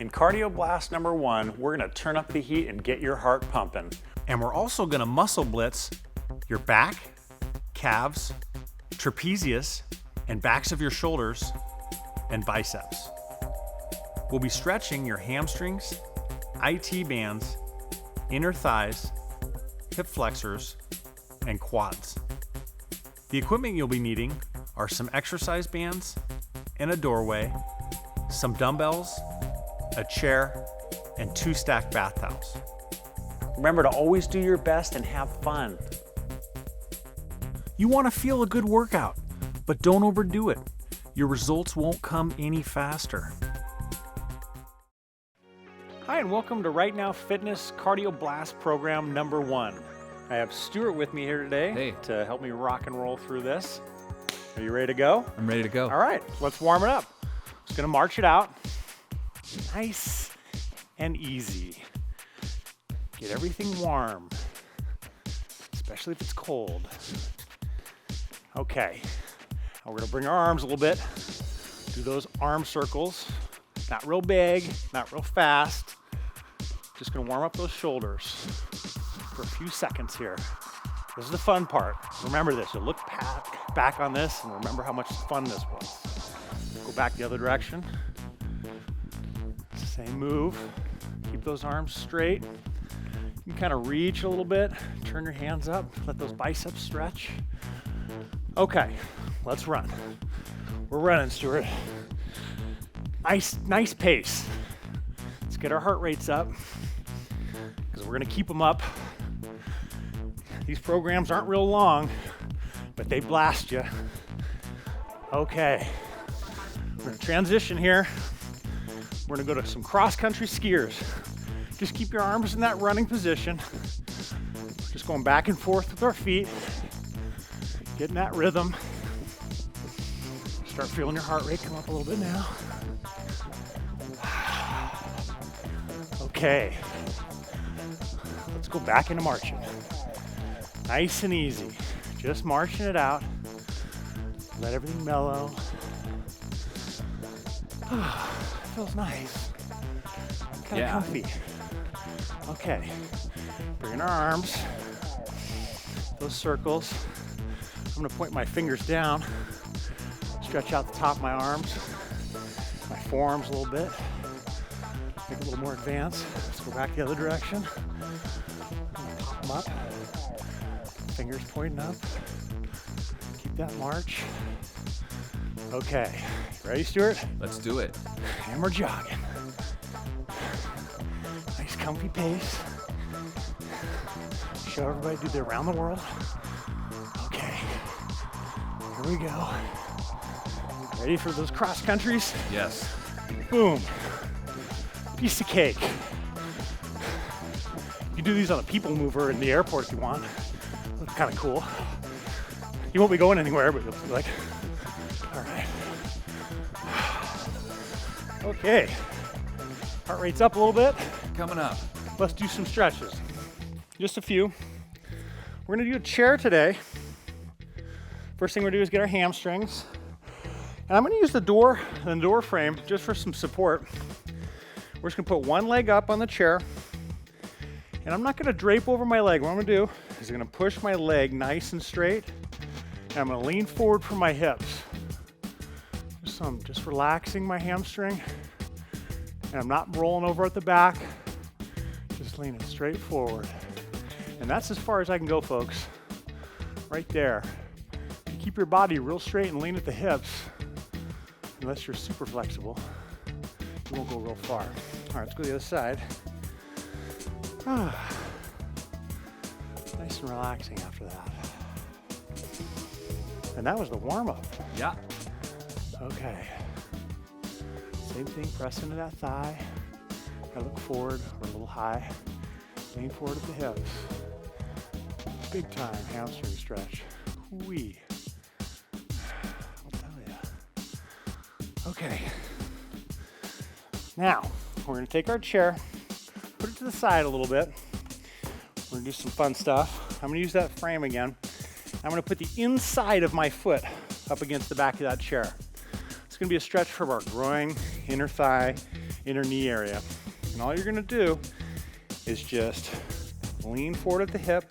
In Cardio Blast number 1, we're gonna turn up the heat and get your heart pumping. And we're also gonna muscle blitz your back, calves, trapezius, and backs of your shoulders, and biceps. We'll be stretching your hamstrings, IT bands, inner thighs, hip flexors, and quads. The equipment you'll be needing are some exercise bands and a doorway, some dumbbells, a chair, and 2 stacked bath towels. Remember to always do your best and have fun. You want to feel a good workout, but don't overdo it. Your results won't come any faster. Hi, and welcome to Right Now Fitness Cardio Blast Program number 1. I have Stuart with me here today to help me rock and roll through this. Are you ready to go? I'm ready to go. All right, let's warm it up. Just gonna march it out. Nice and easy. Get everything warm, especially if it's cold. Okay, now we're gonna bring our arms a little bit. Do those arm circles. Not real big, not real fast. Just gonna warm up those shoulders for a few seconds here. This is the fun part. Remember this, you'll look back on this and remember how much fun this was. Go back the other direction. Same move. Keep those arms straight. You can kind of reach a little bit, turn your hands up, let those biceps stretch. Okay, let's run. We're running, Stuart. Nice pace. Let's get our heart rates up because we're gonna keep them up. These programs aren't real long, but they blast you. Okay, we're gonna transition here. We're gonna go to some cross-country skiers. Just keep your arms in that running position. Just going back and forth with our feet, getting that rhythm. Start feeling your heart rate come up a little bit now. Okay, let's go back into marching. Nice and easy, just marching it out. Let everything mellow. Feels nice, kind of comfy. Okay, bringing our arms, those circles. I'm gonna point my fingers down, stretch out the top of my arms, my forearms a little bit, make it a little more advanced. Let's go back the other direction. I'm gonna pop them up, fingers pointing up, keep that march. Okay, ready, Stuart? Let's do it. And we're jogging. Nice comfy pace. Show everybody do the around the world. Okay, here we go. Ready for those cross countries? Yes. Boom. Piece of cake. You can do these on a people mover in the airport if you want. Look kind of cool. You won't be going anywhere, but you'll be like, all right. Okay, heart rate's up a little bit. Coming up. Let's do some stretches. Just a few. We're gonna do a chair today. First thing we're gonna do is get our hamstrings. And I'm gonna use the door frame just for some support. We're just gonna put one leg up on the chair. And I'm not gonna drape over my leg. What I'm gonna do is I'm gonna push my leg nice and straight. And I'm gonna lean forward from my hips. So I'm just relaxing my hamstring. And I'm not rolling over at the back. Just leaning straight forward. And that's as far as I can go, folks. Right there. You keep your body real straight and lean at the hips. Unless you're super flexible, you won't go real far. All right, let's go to the other side. Nice and relaxing after that. And that was the warm-up. Yeah. Okay. Same thing, press into that thigh. I look forward or a little high. Lean forward at the hips. Big time hamstring stretch. Whee. I'll tell you. Okay. Now, we're gonna take our chair, put it to the side a little bit. We're gonna do some fun stuff. I'm gonna use that frame again. I'm gonna put the inside of my foot up against the back of that chair. It's gonna be a stretch from our groin, inner thigh, inner knee area. And all you're gonna do is just lean forward at the hip,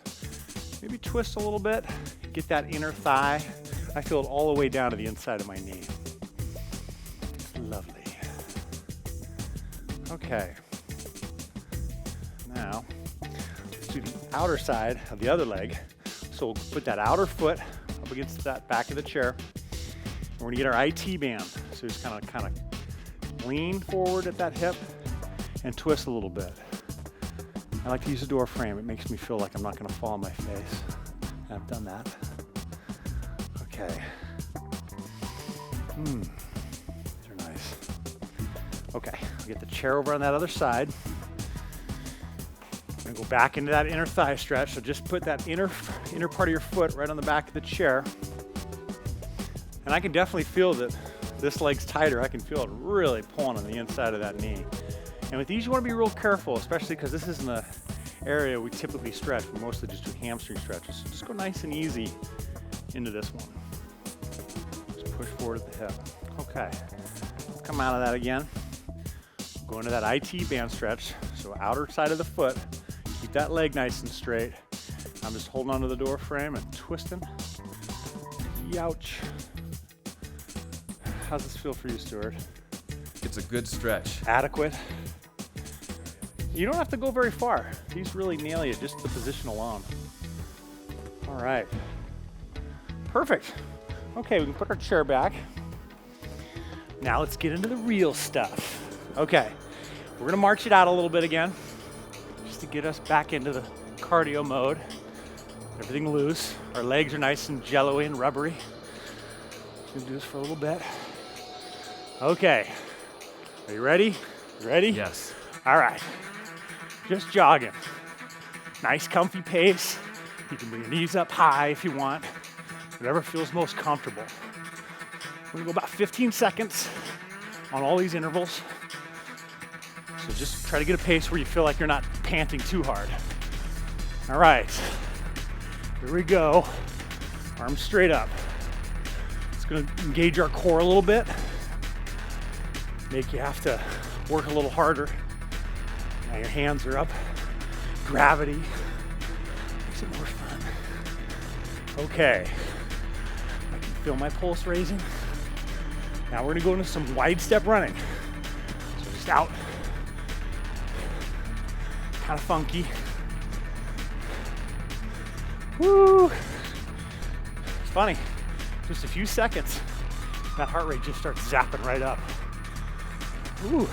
maybe twist a little bit, get that inner thigh. I feel it all the way down to the inside of my knee. It's lovely. Okay. Now, let's do the outer side of the other leg. So we'll put that outer foot up against that back of the chair. And we're gonna get our IT band. So just kind of lean forward at that hip and twist a little bit. I like to use the door frame. It makes me feel like I'm not gonna fall on my face. And I've done that. Okay. These are nice. Okay, I'll get the chair over on that other side. I'm gonna go back into that inner thigh stretch. So just put that inner part of your foot right on the back of the chair. And I can definitely feel that this leg's tighter. I can feel it really pulling on the inside of that knee. And with these, you wanna be real careful, especially because this isn't an area we typically stretch. We mostly just do hamstring stretches. So just go nice and easy into this one. Just push forward at the hip. Okay, let's come out of that again. Go into that IT band stretch. So outer side of the foot, keep that leg nice and straight. I'm just holding onto the door frame and twisting. Youch. How's this feel for you, Stuart? It's a good stretch. Adequate. You don't have to go very far. These really nail you, just the position alone. All right. Perfect. Okay, we can put our chair back. Now let's get into the real stuff. Okay, we're gonna march it out a little bit again, just to get us back into the cardio mode. Everything loose. Our legs are nice and jello-y and rubbery. Gonna do this for a little bit. Okay, are you ready? You ready? Yes. All right, just jogging. Nice comfy pace. You can bring your knees up high if you want. Whatever feels most comfortable. We're gonna go about 15 seconds on all these intervals. So just try to get a pace where you feel like you're not panting too hard. All right, here we go. Arms straight up. It's gonna engage our core a little bit. Make you have to work a little harder. Now your hands are up. Gravity makes it more fun. Okay, I can feel my pulse raising. Now we're gonna go into some wide step running. So just out, kind of funky. Woo! It's funny, just a few seconds, that heart rate just starts zapping right up. Ooh,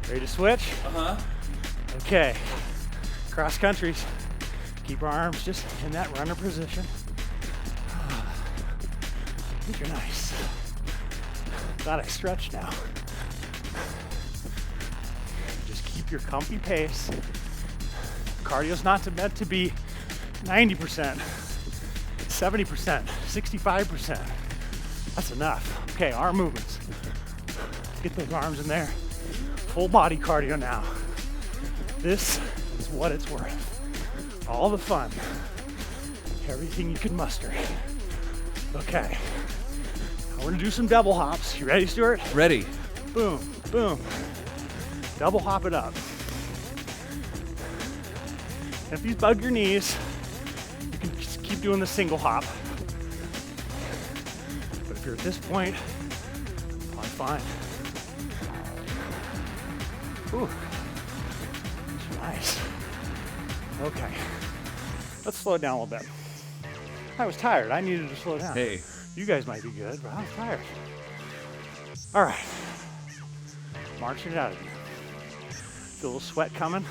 ready to switch? Uh-huh. Okay, cross countries. Keep our arms just in that runner position. These are nice. Glad I stretched now. Just keep your comfy pace. Cardio's not meant to be 90%, 70%, 65%. That's enough. Okay, arm movements. Get those arms in there. Full body cardio now. This is what it's worth. All the fun. Everything you can muster. Okay. Now we're gonna do some double hops. You ready, Stuart? Ready. Boom, boom. Double hop it up. And if these bug your knees, you can just keep doing the single hop. But if you're at this point, probably fine. Ooh, nice. Okay, let's slow it down a little bit. I was tired, I needed to slow down. Hey. You guys might be good, but I was tired. All right, marching it out again. Feel a little sweat coming.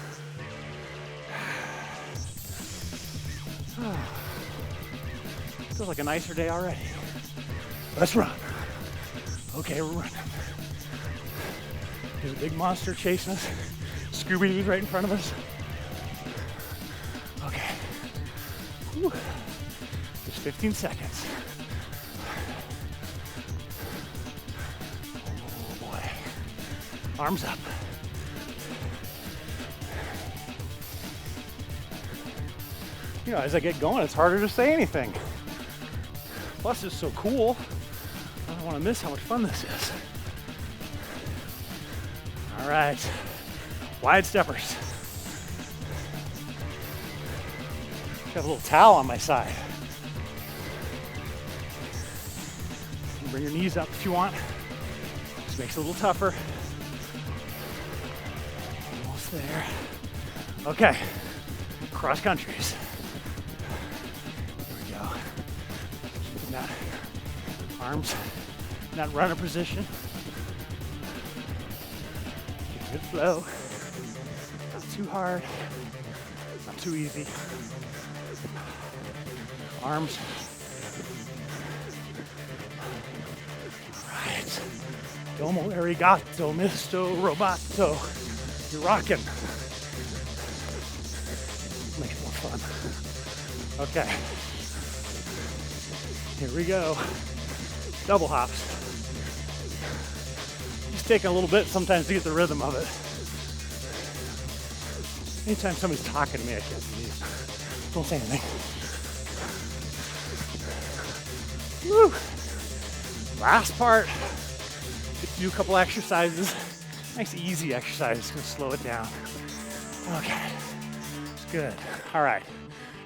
Feels like a nicer day already. Let's run. Okay, we're running. There's a big monster chasing us. Scooby-Doo's right in front of us. Okay. Whew. Just 15 seconds. Oh boy. Arms up. You know, as I get going, it's harder to say anything. Plus, it's so cool. I don't don't want to miss how much fun this is. All right, wide steppers. I have a little towel on my side. You can bring your knees up if you want. Just makes it a little tougher. Almost there. Okay, cross countries. Here we go. Keeping that arms in that runner position. Get a good flow. Not too hard, not too easy. Arms. All right. Domo arigato, misto roboto. You're rocking. Make it more fun. Okay. Here we go. Double hops. Just taking a little bit sometimes to get the rhythm of it. Anytime somebody's talking to me, I can't do these. Don't say anything. Woo. Last part. Get to do a couple exercises. Nice easy exercise. Just gonna slow it down. Okay. Good. All right.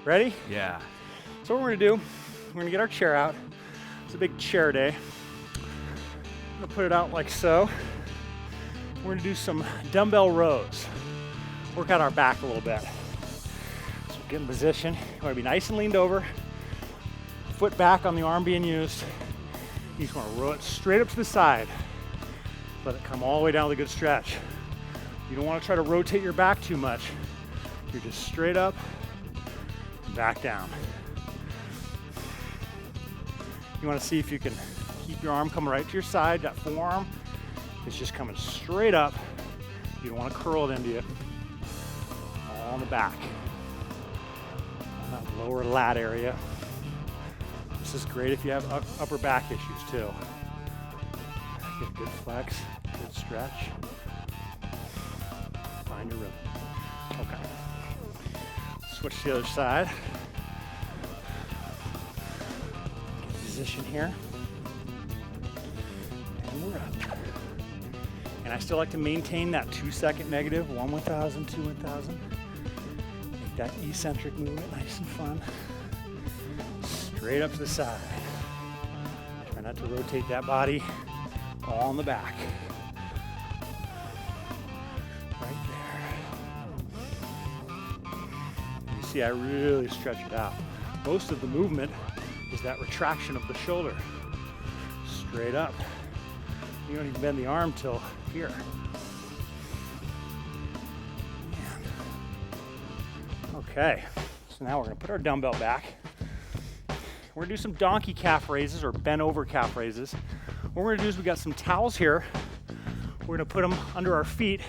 Ready? Yeah. So what we're gonna do, we're gonna get our chair out. It's a big chair day. I'm gonna put it out like so. We're gonna do some dumbbell rows. Work out our back a little bit. So get in position. You wanna be nice and leaned over. Foot back on the arm being used. You just wanna row it straight up to the side. Let it come all the way down with a good stretch. You don't wanna try to rotate your back too much. You're just straight up and back down. You wanna see if you can keep your arm coming right to your side. That forearm is just coming straight up. You don't wanna curl it into you. All on the back. On that lower lat area. This is great if you have upper back issues too. Get a good flex, good stretch. Find your rhythm. Okay. Switch to the other side. Get in position here. And we're up. And I still like to maintain that 2-second negative, 1 1000, 2 1000. Make that eccentric movement nice and fun. Straight up to the side. Try not to rotate that body all in the back. Right there. You see, I really stretch it out. Most of the movement is that retraction of the shoulder. Straight up. You don't even bend the arm till here. Man. Okay, so now we're gonna put our dumbbell back. We're gonna do some donkey calf raises or bent over calf raises. What we're gonna do is we got some towels here. We're gonna put them under our feet.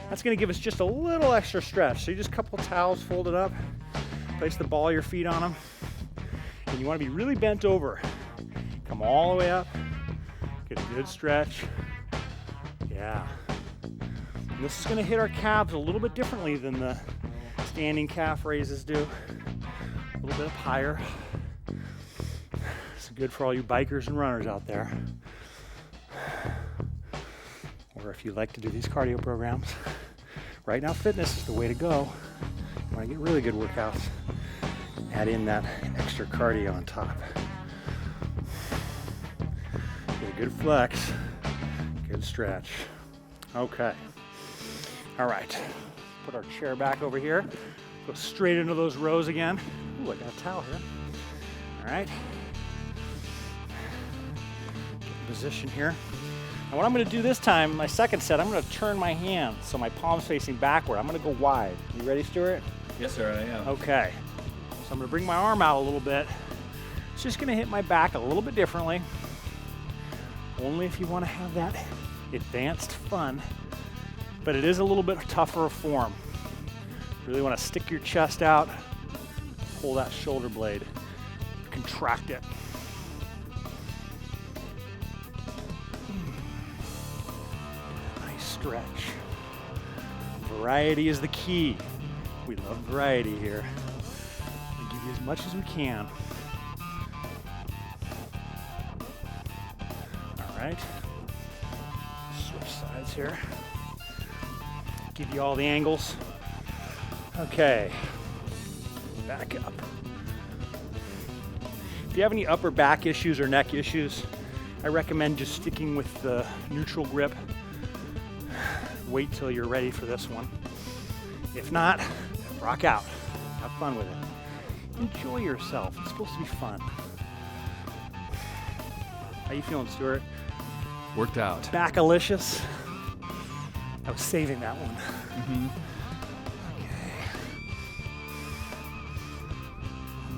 That's gonna give us just a little extra stretch. So you just a couple towels folded up, place the ball of your feet on them. And you wanna be really bent over. Come all the way up, get a good stretch. Yeah. And this is gonna hit our calves a little bit differently than the standing calf raises do. A little bit up higher. It's good for all you bikers and runners out there. Or if you like to do these cardio programs. Right now, fitness is the way to go. You want to get really good workouts. Add in that extra cardio on top. Get a good flex, good stretch. Okay. All right. Put our chair back over here. Go straight into those rows again. Ooh, I got a towel here. All right. Position here. And what I'm going to do this time, my second set, I'm going to turn my hands so my palm's facing backward. I'm going to go wide. You ready, Stuart? Yes, sir, I am. Okay. So I'm going to bring my arm out a little bit. It's just going to hit my back a little bit differently. Only if you want to have that advanced fun. But it is a little bit tougher of form. Really want to stick your chest out, pull that shoulder blade, contract it. Stretch. Variety is the key. We love variety here. We give you as much as we can. right. Switch sides here. Give you all the angles. Okay. Back up. If you have any upper back issues or neck issues, I recommend just sticking with the neutral grip. Wait till you're ready for this one. If not, rock out. Have fun with it. Enjoy yourself. It's supposed to be fun. How you feeling, Stuart? Worked out. Backalicious. I was saving that one. Mm-hmm.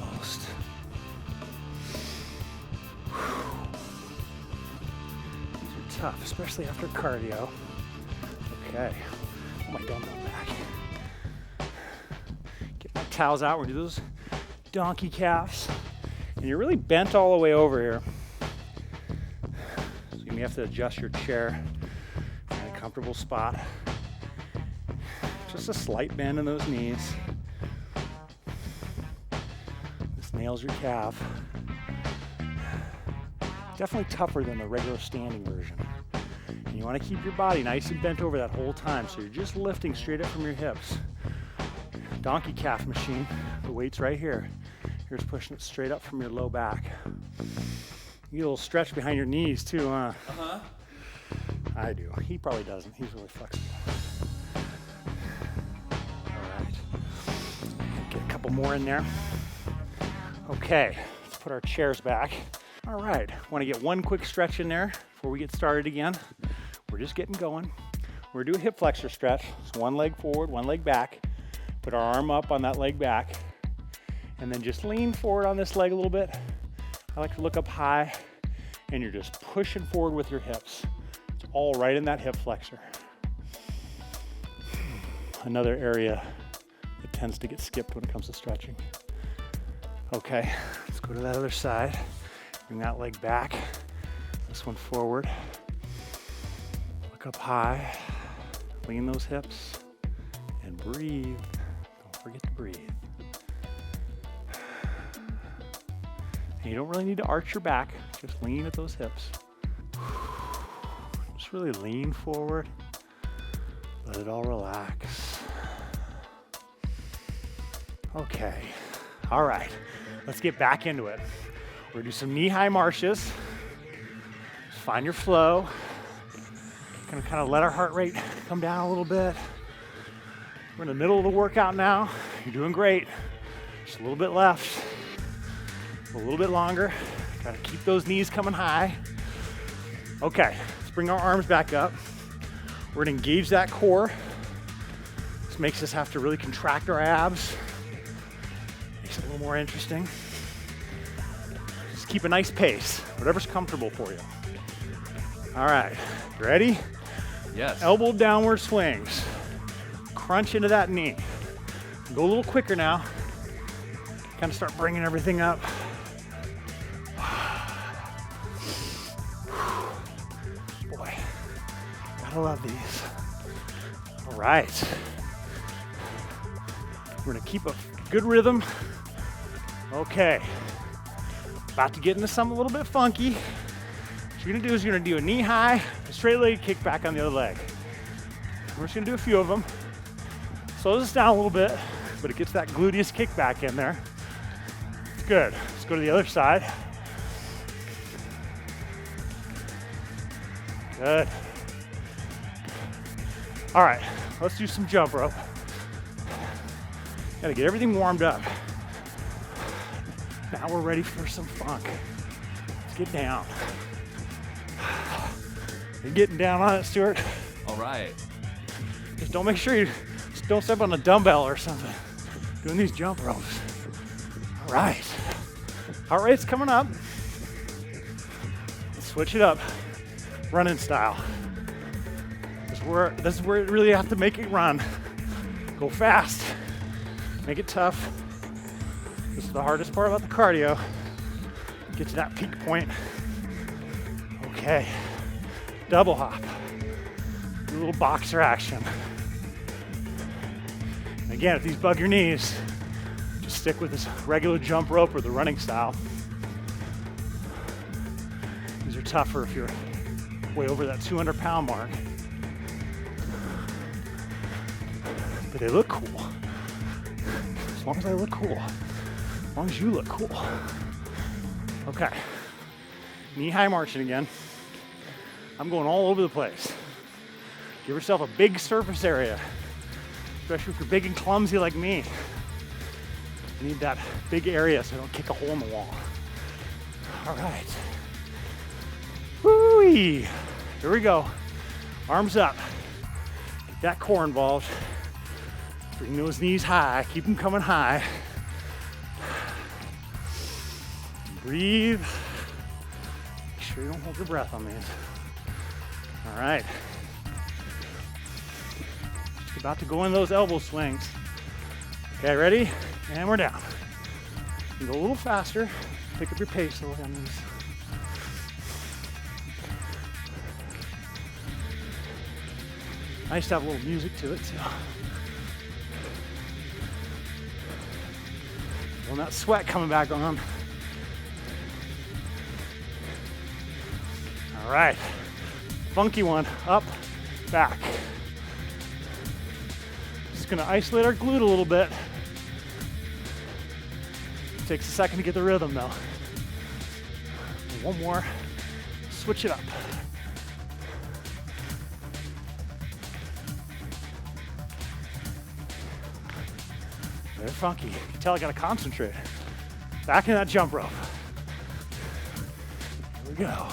Almost. These are tough, especially after cardio. Okay. Put my dumbbell back. Get my towels out. We're gonna do those donkey calves. And you're really bent all the way over here. So you may have to adjust your chair in a comfortable spot. Just a slight bend in those knees. This nails your calf. Definitely tougher than the regular standing version. And you want to keep your body nice and bent over that whole time, so you're just lifting straight up from your hips. Donkey calf machine, the weight's right here. You're just pushing it straight up from your low back. You get a little stretch behind your knees too, huh? Uh-huh. I do. He probably doesn't. He's really flexible. All right. Get a couple more in there. Okay, let's put our chairs back. All right, want to get one quick stretch in there before we get started again. We're just getting going. We're gonna do a hip flexor stretch. So one leg forward, one leg back. Put our arm up on that leg back. And then just lean forward on this leg a little bit. I like to look up high, and you're just pushing forward with your hips. It's all right in that hip flexor. Another area that tends to get skipped when it comes to stretching. Okay, let's go to that other side. Bring that leg back, this one forward. Look up high, lean those hips, and breathe. Don't forget to breathe. And you don't really need to arch your back, just lean at those hips. Just really lean forward, let it all relax. Okay, all right, let's get back into it. We're gonna do some knee-high marches. Just find your flow. Gonna kind of let our heart rate come down a little bit. We're in the middle of the workout now. You're doing great. Just a little bit left. A little bit longer. Gotta keep those knees coming high. Okay, let's bring our arms back up. We're gonna engage that core. This makes us have to really contract our abs. Makes it a little more interesting. Just keep a nice pace, whatever's comfortable for you. All right, you ready? Yes. Elbow downward swings. Crunch into that knee. Go a little quicker now. Kind of start bringing everything up. Boy, gotta love these. All right. We're gonna keep a good rhythm. Okay. About to get into something a little bit funky. What you're gonna do is you're gonna do a knee high, a straight leg kick back on the other leg. We're just gonna do a few of them. Slow this down a little bit, but it gets that gluteus kick back in there. Good. Let's go to the other side. Good. All right, let's do some jump rope. Gotta get everything warmed up. Now we're ready for some funk. Let's get down. You're getting down on it, Stuart. All right. Just don't make sure you don't step on a dumbbell or something. Doing these jump ropes. All right. Heart rate's coming up. Let's switch it up. Running style. This is where you really have to make it run. Go fast. Make it tough. This is the hardest part about the cardio. Get to that peak point. Okay. Double hop. Do a little boxer action. And again, if these bug your knees, just stick with this regular jump rope or the running style. These are tougher if you're way over that 200-pound mark. But they look cool. As long as I look cool. As long as you look cool. Okay. Knee high marching again. I'm going all over the place. Give yourself a big surface area, especially if you're big and clumsy like me. You need that big area so you don't kick a hole in the wall. All right. Woo-wee. Here we go. Arms up. Get that core involved. Bring those knees high. Keep them coming high. Breathe. Make sure you don't hold your breath on these. All right. Just about to go in those elbow swings. Okay, ready? And we're down. You go a little faster. Pick up your pace a little on these. Nice to have a little music to it too. Feeling that sweat coming back on. All right, funky one, up, back. Just gonna isolate our glute a little bit. Takes a second to get the rhythm though. One more, switch it up. They're funky. You can tell I gotta concentrate. Back in that jump rope. Here we go.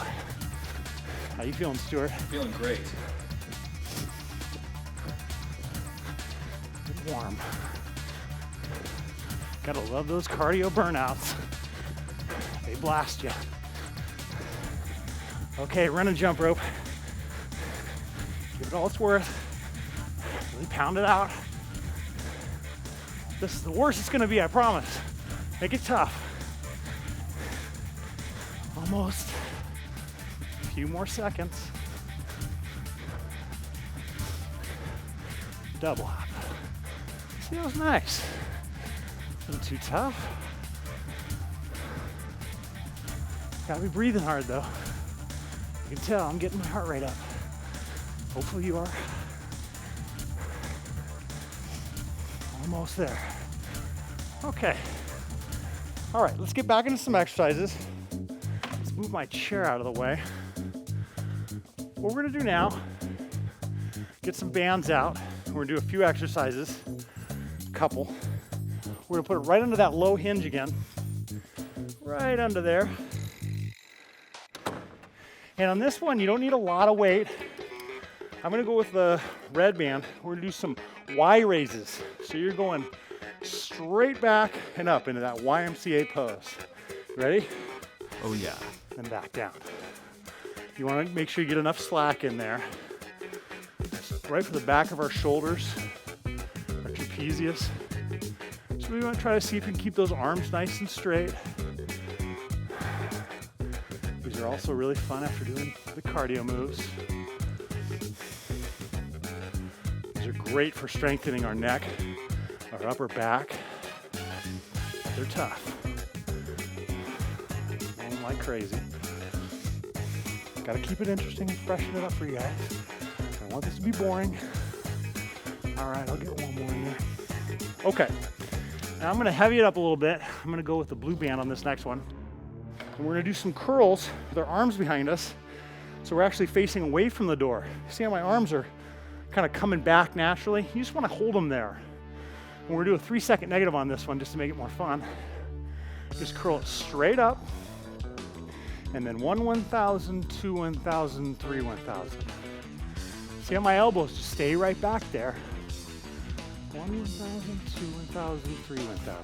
How you feeling, Stuart? Feeling great. Get warm. Gotta love those cardio burnouts. They blast you. Okay, run and jump rope. Give it all it's worth. Really pound it out. This is the worst it's gonna be, I promise. Make it tough. Almost. A few more seconds. Double hop. See, that was nice. Wasn't too tough. Gotta be breathing hard though. You can tell I'm getting my heart rate up. Hopefully you are. Almost there. Okay. All right, let's get back into some exercises. Let's move my chair out of the way. What we're gonna do now, get some bands out. We're gonna do a few exercises, a couple. We're gonna put it right under that low hinge again. Right under there. And on this one, you don't need a lot of weight. I'm gonna go with the red band. We're gonna do some Y raises. So you're going straight back and up into that YMCA pose. Ready? Oh yeah. And back down. You wanna make sure you get enough slack in there. Right for the back of our shoulders, our trapezius. So we wanna try to see if we can keep those arms nice and straight. These are also really fun after doing the cardio moves. These are great for strengthening our neck, our upper back. They're tough. Going like crazy. Gotta keep it interesting and freshen it up for you guys. I don't want this to be boring. All right, I'll get one more in there. Okay, now I'm gonna heavy it up a little bit. I'm gonna go with the blue band on this next one. And we're gonna do some curls with our arms behind us. So we're actually facing away from the door. See how my arms are kind of coming back naturally? You just wanna hold them there. And we're gonna do a 3-second negative on this one just to make it more fun. Just curl it straight up. And then 1, 1,000, 2, 1,000, 3, 1,000. See how my elbows just stay right back there. 1, 1,000, 2, 1,000, 3, 1,000.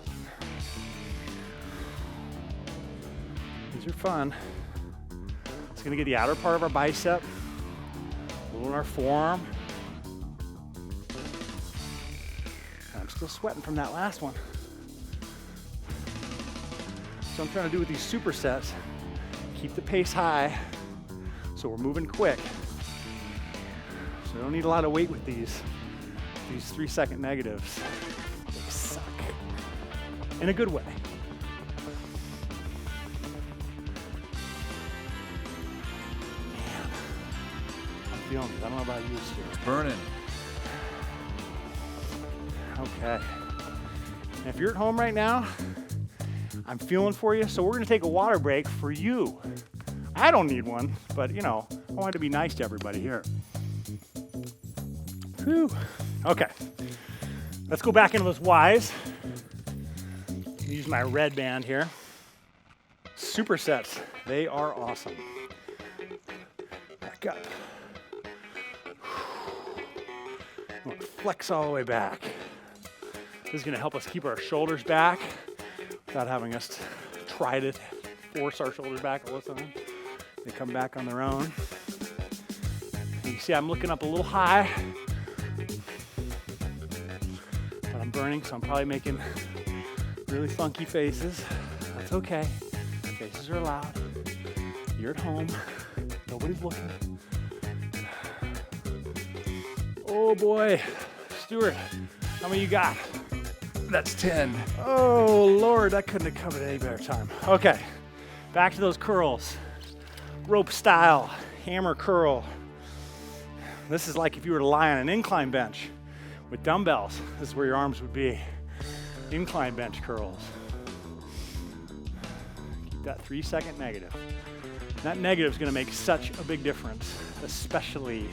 These are fun. It's gonna get the outer part of our bicep, a little in our forearm. I'm still sweating from that last one. So I'm trying to do with these supersets, keep the pace high so we're moving quick. So we don't need a lot of weight with these 3-second negatives. They suck. In a good way. Man. feeling it. I don't know about you, Stuart. Burning. Okay. And if you're at home right now, I'm feeling for you, so we're gonna take a water break for you. I don't need one, but you know, I want to be nice to everybody here. Whew. Okay. Let's go back into those Ys. Use my red band here. Supersets. They are awesome. Back up. Flex all the way back. This is going to help us keep our shoulders back without having us try to force our shoulders back all the time. They come back on their own. And you see I'm looking up a little high, but I'm burning, so I'm probably making really funky faces. That's okay. Faces are allowed. You're at home. Nobody's looking. Oh boy. Stuart, how many you got? That's 10. Oh Lord, that couldn't have come at any better time. Okay, back to those curls. Rope style, hammer curl. This is like if you were to lie on an incline bench with dumbbells. This is where your arms would be. Incline bench curls. Keep that 3-second negative. That negative is going to make such a big difference, especially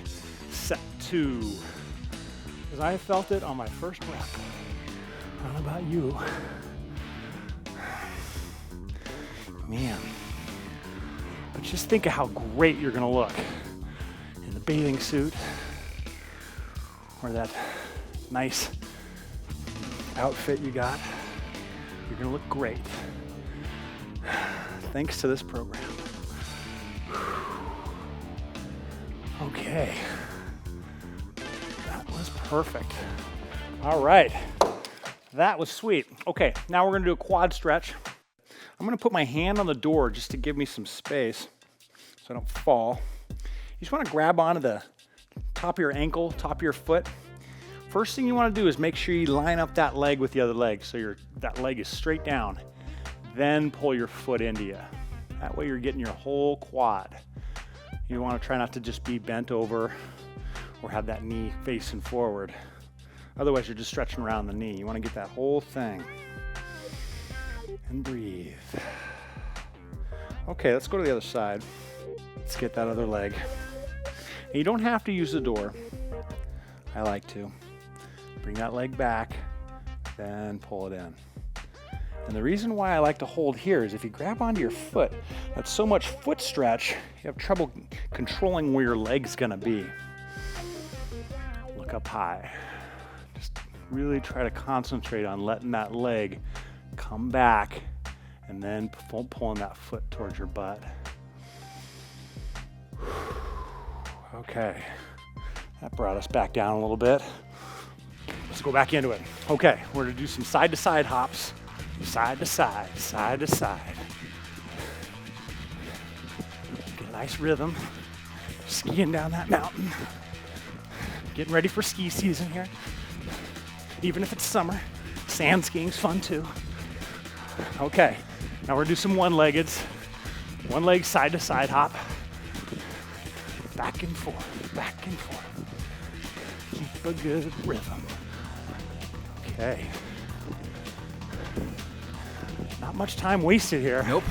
set 2. Because I felt it on my first rep. I don't know about you. Man. But just think of how great you're going to look in the bathing suit or that nice outfit you got. You're going to look great. Thanks to this program. Okay. That was perfect. All right. That was sweet. Okay, now we're gonna do a quad stretch. I'm gonna put my hand on the door just to give me some space so I don't fall. You just wanna grab onto the top of your ankle, top of your foot. First thing you wanna do is make sure you line up that leg with the other leg so that leg is straight down. Then pull your foot into you. That way you're getting your whole quad. You wanna try not to just be bent over or have that knee facing forward. Otherwise, you're just stretching around the knee. You want to get that whole thing. And breathe. Okay, let's go to the other side. Let's get that other leg. And you don't have to use the door. I like to. Bring that leg back, then pull it in. And the reason why I like to hold here is if you grab onto your foot, that's so much foot stretch, you have trouble controlling where your leg's gonna be. Look up high. Just really try to concentrate on letting that leg come back and then pulling that foot towards your butt. Okay, that brought us back down a little bit. Let's go back into it. Okay, we're gonna do some side to side hops. Side to side, side to side. Get a nice rhythm. Skiing down that mountain. Getting ready for ski season here. Even if it's summer, sand skiing's fun too. Okay, now we're gonna do some one-leggeds. One leg side to side hop. Back and forth, back and forth. Keep a good rhythm. Okay. Not much time wasted here. Nope.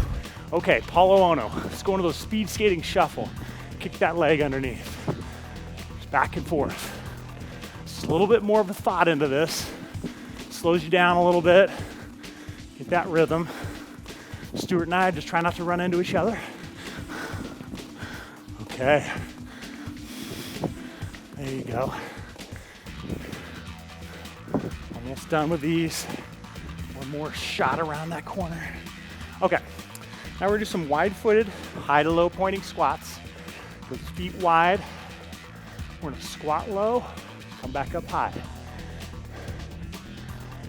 Okay, Paulo Ono. Let's go into those speed skating shuffle. Kick that leg underneath. Just back and forth. Just a little bit more of a thought into this. Slows you down a little bit. Get that rhythm. Stuart and I just try not to run into each other. Okay. There you go. Almost done with these. One more shot around that corner. Okay. Now we're gonna do some wide-footed, high to low pointing squats. With feet wide. We're gonna squat low, come back up high.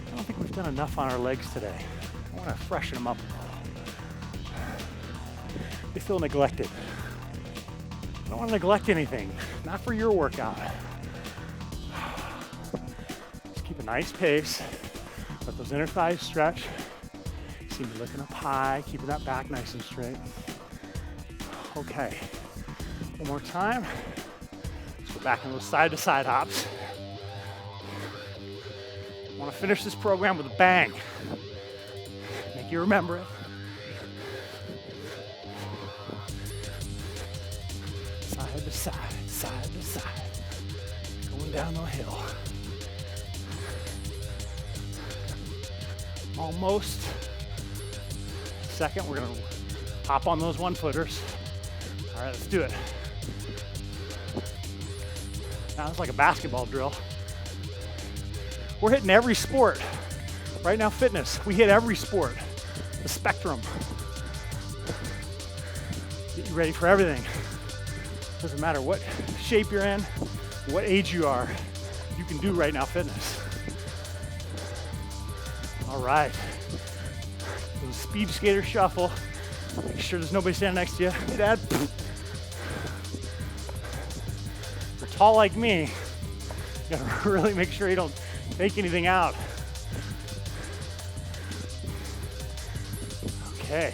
I don't think we've done enough on our legs today. I wanna freshen them up a little. They feel neglected. I don't wanna neglect anything, not for your workout. Just keep a nice pace. Let those inner thighs stretch. See me looking up high, keeping that back nice and straight. Okay, one more time. Back in those side-to-side hops. I want to finish this program with a bang. Make you remember it. Side to side, side to side. Going down the hill. Almost. Second, we're gonna hop on those 1-footers. All right, let's do it. Now it's like a basketball drill. We're hitting every sport. Right now, fitness, we hit every sport. The spectrum. Get you ready for everything. Doesn't matter what shape you're in, what age you are, you can do right now fitness. All right. Little speed skater shuffle. Make sure there's nobody standing next to you. Hey, Dad. If you're tall like me, you gotta really make sure you don't take anything out. Okay.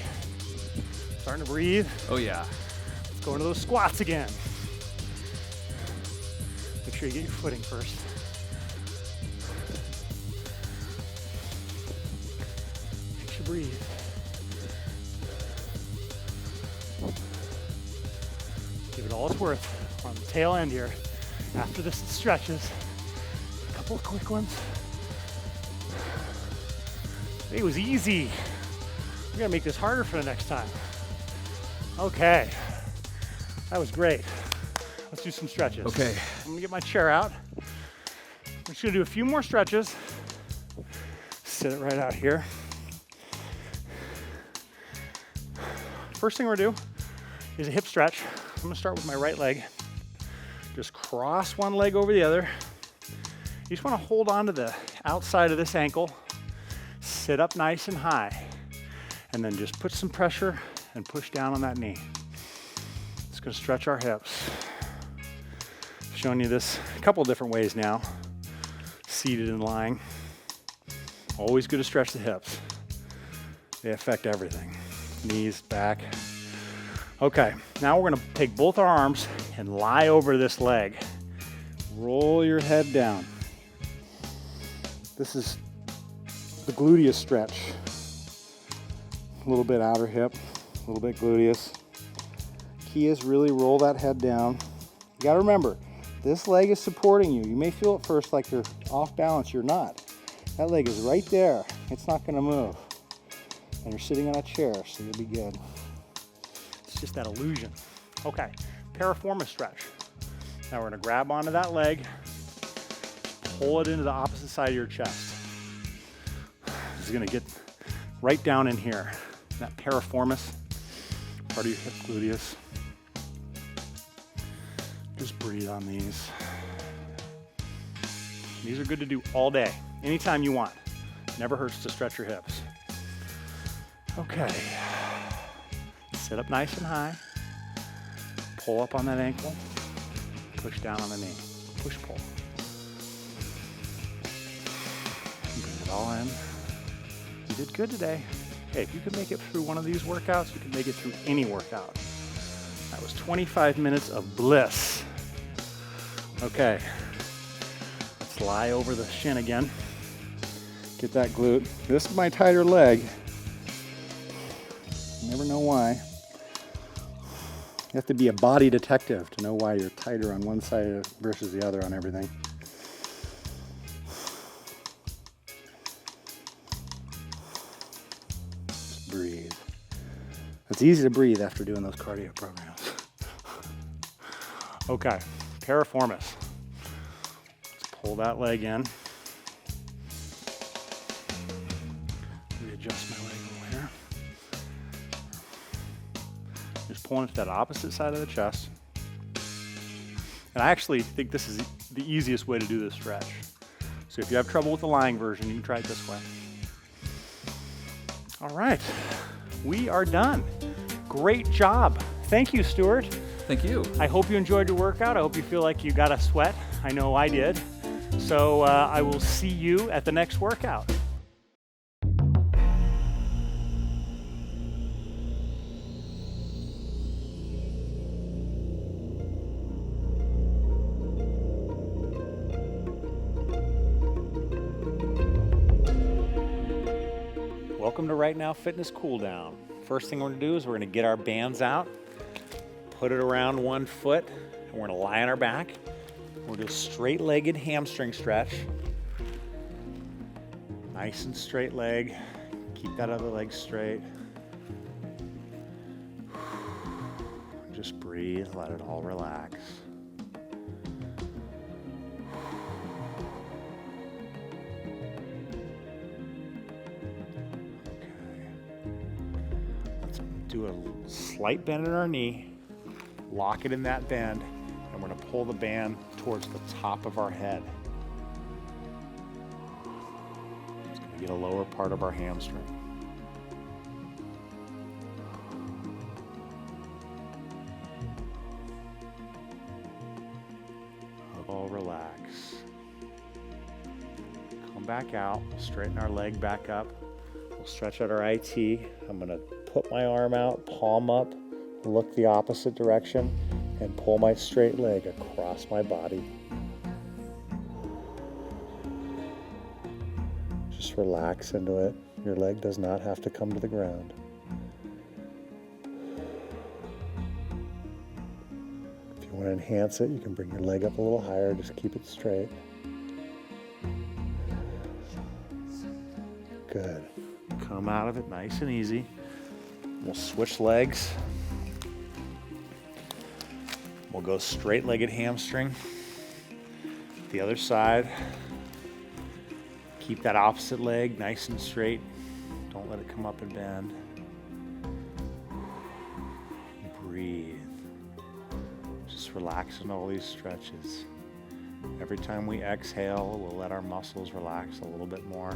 Starting to breathe. Oh yeah. Let's go into those squats again. Make sure you get your footing first. Make sure you breathe. Give it all it's worth. We're on the tail end here. After this, it stretches. A couple of quick ones. It was easy. We're gonna make this harder for the next time. Okay, that was great. Let's do some stretches. Okay. I'm gonna get my chair out. We're just gonna do a few more stretches. Sit it right out here. First thing we're gonna do is a hip stretch. I'm gonna start with my right leg. Just cross one leg over the other. You just wanna hold on to the outside of this ankle. Sit up nice and high. And then just put some pressure and push down on that knee. It's gonna stretch our hips. Showing you this a couple different ways now. Seated and lying. Always good to stretch the hips. They affect everything. Knees, back. Okay, now we're gonna take both our arms and lie over this leg. Roll your head down. This is the gluteus stretch. A little bit outer hip, a little bit gluteus. Key is really roll that head down. You gotta remember, this leg is supporting you. You may feel at first like you're off balance, you're not. That leg is right there. It's not gonna move. And you're sitting on a chair, so you'll be good. It's just that illusion. Okay, piriformis stretch. Now we're gonna grab onto that leg, pull it into the opposite side of your chest. This is gonna get right down in here. That piriformis, part of your hip gluteus. Just breathe on these. These are good to do all day, anytime you want. Never hurts to stretch your hips. Okay. Sit up nice and high. Pull up on that ankle. Push down on the knee. Push, pull. Bring it all in. You did good today. Hey, if you could make it through one of these workouts, you can make it through any workout. That was 25 minutes of bliss. Okay, let's lie over the shin again. Get that glute. This is my tighter leg. You never know why. You have to be a body detective to know why you're tighter on one side versus the other on everything. Breathe. It's easy to breathe after doing those cardio programs. Okay, piriformis. Let's pull that leg in. Readjust my leg over here. Just pulling it to that opposite side of the chest. And I actually think this is the easiest way to do this stretch. So if you have trouble with the lying version, you can try it this way. All right, we are done. Great job. Thank you, Stuart. Thank you. I hope you enjoyed your workout. I hope you feel like you got a sweat. I know I did. So I will see you at the next workout. Welcome to Right Now Fitness Cooldown. First thing we're gonna do is we're gonna get our bands out, put it around one foot, and we're gonna lie on our back. We'll do a straight-legged hamstring stretch. Nice and straight leg. Keep that other leg straight. Just breathe, let it all relax. Do a slight bend in our knee, lock it in that bend, and we're going to pull the band towards the top of our head. It's going to get a lower part of our hamstring. All relax. Come back out, straighten our leg back up. We'll stretch out our IT. I'm going to put my arm out, palm up, look the opposite direction, and pull my straight leg across my body. Just relax into it. Your leg does not have to come to the ground. If you want to enhance it, you can bring your leg up a little higher. Just keep it straight. Good. Come out of it nice and easy. We'll switch legs. We'll go straight-legged hamstring. The other side. Keep that opposite leg nice and straight. Don't let it come up and bend. Breathe. Just relax in all these stretches. Every time we exhale, we'll let our muscles relax a little bit more.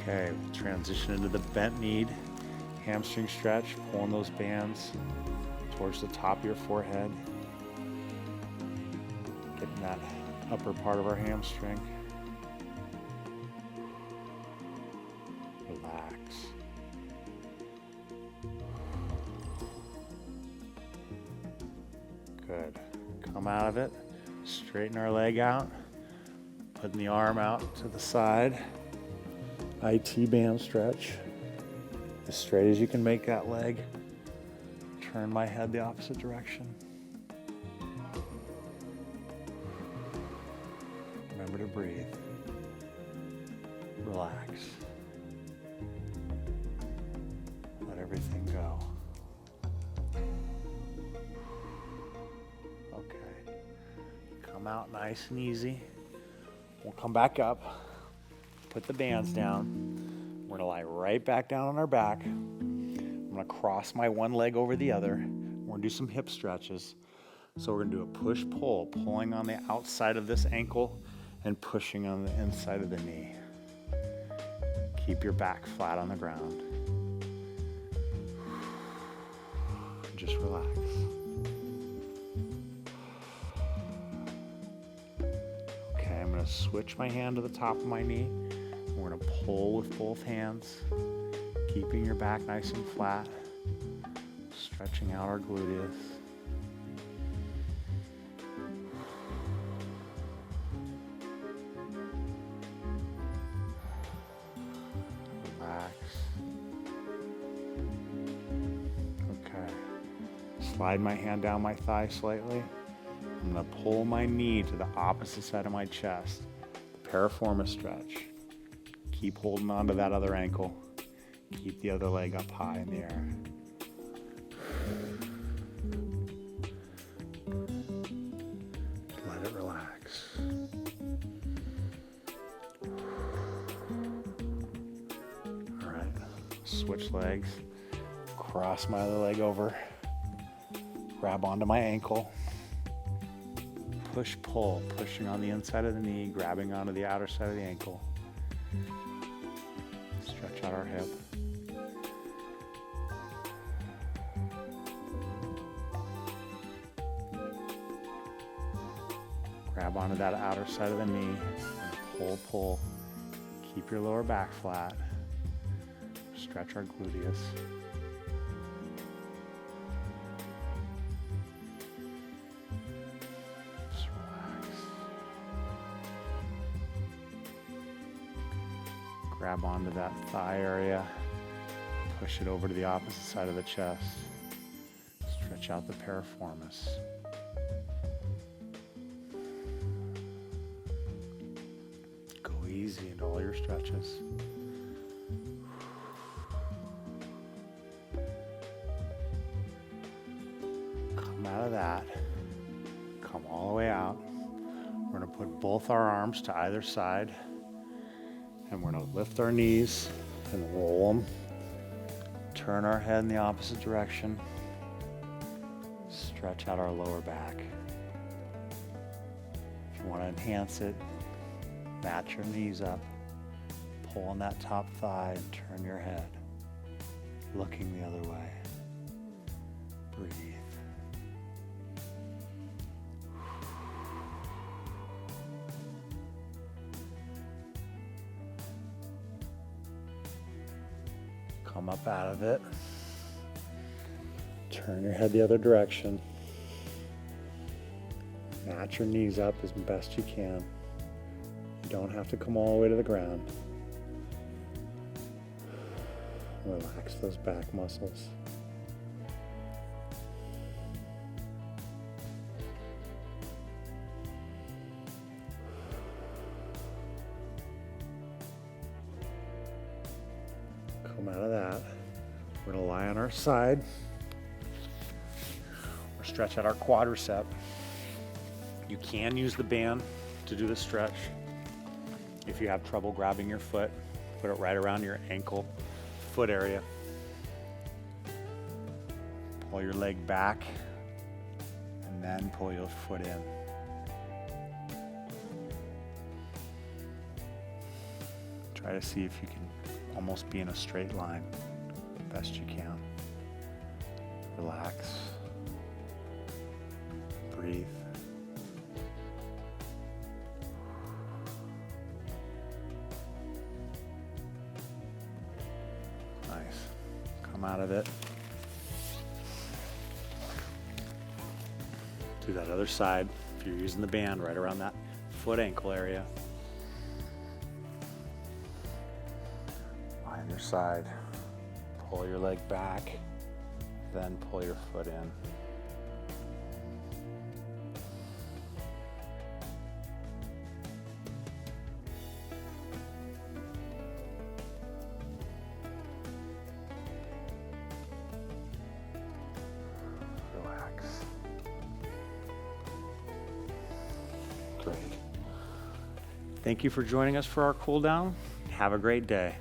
Okay, we'll transition into the bent knee hamstring stretch, pulling those bands towards the top of your forehead, getting that upper part of our hamstring. Relax. Good. Come out of it, straighten our leg out, putting the arm out to the side. IT band stretch, as straight as you can make that leg. Turn my head the opposite direction. Remember to breathe. Relax. Let everything go. Okay. Come out nice and easy. We'll come back up. Put the bands down. We're gonna lie right back down on our back. I'm gonna cross my one leg over the other. We're gonna do some hip stretches. So we're gonna do a push-pull, pulling on the outside of this ankle and pushing on the inside of the knee. Keep your back flat on the ground. Just relax. Okay, I'm gonna switch my hand to the top of my knee. We're going to pull with both hands, keeping your back nice and flat, stretching out our gluteus. Relax. Okay. Slide my hand down my thigh slightly. I'm going to pull my knee to the opposite side of my chest. The piriformis stretch. Keep holding on to that other ankle. Keep the other leg up high in the air. Let it relax. All right, switch legs. Cross my other leg over. Grab onto my ankle. Push, pull, pushing on the inside of the knee, grabbing onto the outer side of the ankle. Stretch out our hip. Grab onto that outer side of the knee and pull, pull. Keep your lower back flat. Stretch our gluteus. Just relax. Grab onto that thigh area. Push it over to the opposite side of the chest. Stretch out the piriformis. Go easy into all your stretches. Come out of that. Come all the way out. We're going to put both our arms to either side, and we're going to lift our knees and roll them. Turn our head in the opposite direction. Stretch out our lower back. If you want to enhance it, match your knees up. Pull on that top thigh and turn your head, looking the other way. Breathe. Come up out of it. Turn your head the other direction. Match your knees up as best you can. You don't have to come all the way to the ground. Relax those back muscles. Come out of that. We're going to lie on our side. Or stretch out our quadricep. You can use the band to do the stretch. If you have trouble grabbing your foot, put it right around your ankle, foot area. Pull your leg back and then pull your foot in. Try to see if you can almost be in a straight line, best you can. Relax. Breathe. Nice. Come out of it. Do that other side. If you're using the band, right around that foot ankle area. Lie on your side. Pull your leg back, then pull your foot in. Relax. Great. Thank you for joining us for our cool down. Have a great day.